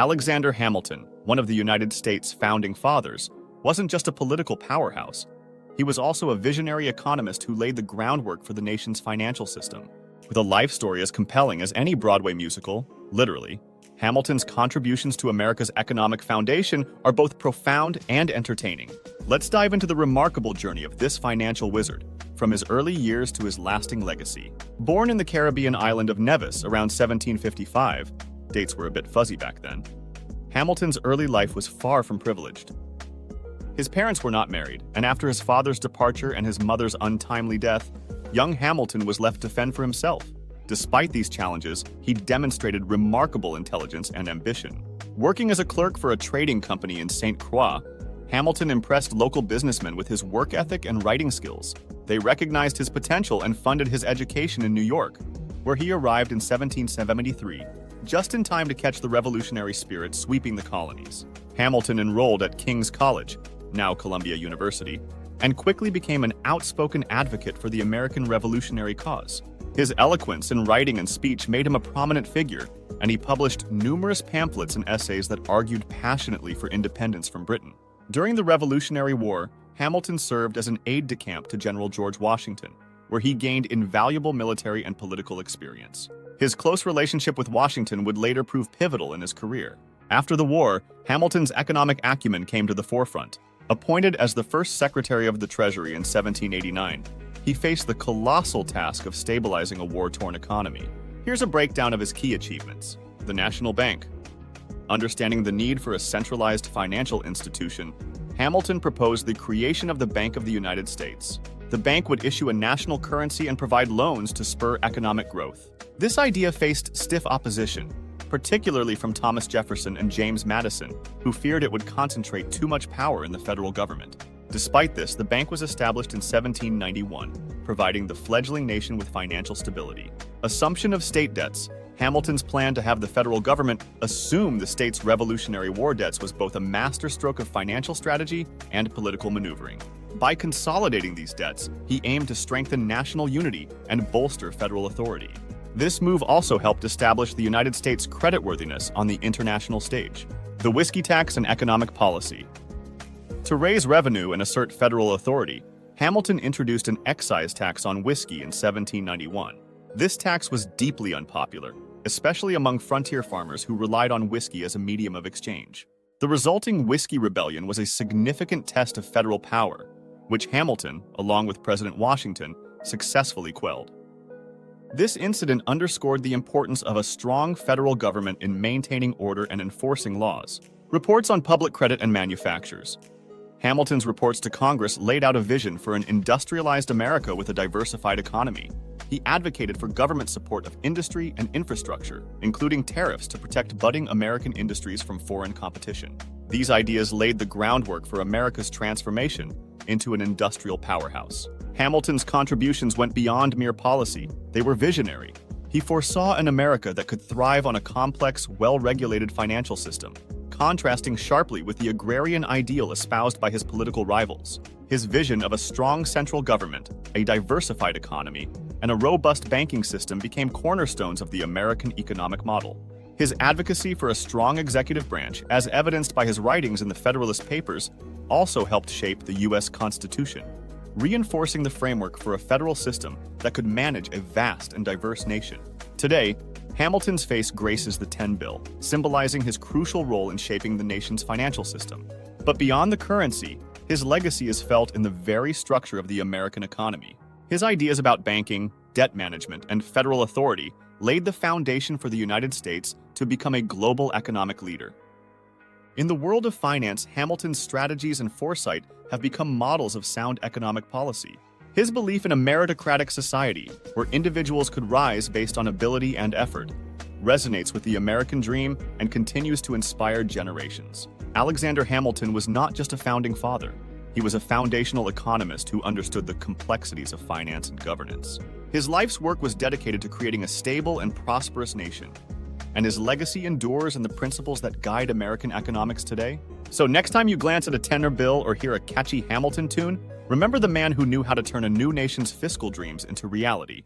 Alexander Hamilton, one of the United States' founding fathers, wasn't just a political powerhouse. He was also a visionary economist who laid the groundwork for the nation's financial system. With a life story as compelling as any Broadway musical, literally, Hamilton's contributions to America's economic foundation are both profound and entertaining. Let's dive into the remarkable journey of this financial wizard, from his early years to his lasting legacy. Born in the Caribbean island of Nevis around 1755, dates were a bit fuzzy back then, Hamilton's early life was far from privileged. His parents were not married, and after his father's departure and his mother's untimely death, young Hamilton was left to fend for himself. Despite these challenges, he demonstrated remarkable intelligence and ambition. Working as a clerk for a trading company in St. Croix, Hamilton impressed local businessmen with his work ethic and writing skills. They recognized his potential and funded his education in New York, where he arrived in 1773, just in time to catch the revolutionary spirit sweeping the colonies. Hamilton enrolled at King's College, now Columbia University, and quickly became an outspoken advocate for the American Revolutionary cause. His eloquence in writing and speech made him a prominent figure, and he published numerous pamphlets and essays that argued passionately for independence from Britain. During the Revolutionary War, Hamilton served as an aide-de-camp to General George Washington, where he gained invaluable military and political experience. His close relationship with Washington would later prove pivotal in his career. After the war, Hamilton's economic acumen came to the forefront. Appointed as the first Secretary of the Treasury in 1789, he faced the colossal task of stabilizing a war-torn economy. Here's a breakdown of his key achievements. The National Bank. Understanding the need for a centralized financial institution, Hamilton proposed the creation of the Bank of the United States. The bank would issue a national currency and provide loans to spur economic growth. This idea faced stiff opposition, particularly from Thomas Jefferson and James Madison, who feared it would concentrate too much power in the federal government. Despite this, the bank was established in 1791, providing the fledgling nation with financial stability. Assumption of state debts. Hamilton's plan to have the federal government assume the state's Revolutionary War debts was both a masterstroke of financial strategy and political maneuvering. By consolidating these debts, he aimed to strengthen national unity and bolster federal authority. This move also helped establish the United States' creditworthiness on the international stage. The whiskey tax and economic policy. To raise revenue and assert federal authority, Hamilton introduced an excise tax on whiskey in 1791. This tax was deeply unpopular, especially among frontier farmers who relied on whiskey as a medium of exchange. The resulting Whiskey Rebellion was a significant test of federal power, which Hamilton, along with President Washington, successfully quelled. This incident underscored the importance of a strong federal government in maintaining order and enforcing laws. Reports on public credit and manufactures. Hamilton's reports to Congress laid out a vision for an industrialized America with a diversified economy. He advocated for government support of industry and infrastructure, including tariffs to protect budding American industries from foreign competition. These ideas laid the groundwork for America's transformation into an industrial powerhouse. Hamilton's contributions went beyond mere policy. They were visionary. He foresaw an America that could thrive on a complex, well-regulated financial system, contrasting sharply with the agrarian ideal espoused by his political rivals. His vision of a strong central government, a diversified economy, and a robust banking system became cornerstones of the American economic model. His advocacy for a strong executive branch, as evidenced by his writings in the Federalist Papers, also helped shape the U.S. Constitution, reinforcing the framework for a federal system that could manage a vast and diverse nation. Today, Hamilton's face graces the 10 Bill, symbolizing his crucial role in shaping the nation's financial system. But beyond the currency, his legacy is felt in the very structure of the American economy. His ideas about banking, debt management, and federal authority laid the foundation for the United States to become a global economic leader. In the world of finance, Hamilton's strategies and foresight have become models of sound economic policy. His belief in a meritocratic society, where individuals could rise based on ability and effort, resonates with the American dream and continues to inspire generations. Alexander Hamilton was not just a founding father. He was a foundational economist who understood the complexities of finance and governance. His life's work was dedicated to creating a stable and prosperous nation, and his legacy endures in the principles that guide American economics today. So next time you glance at a $10 bill or hear a catchy Hamilton tune, remember the man who knew how to turn a new nation's fiscal dreams into reality.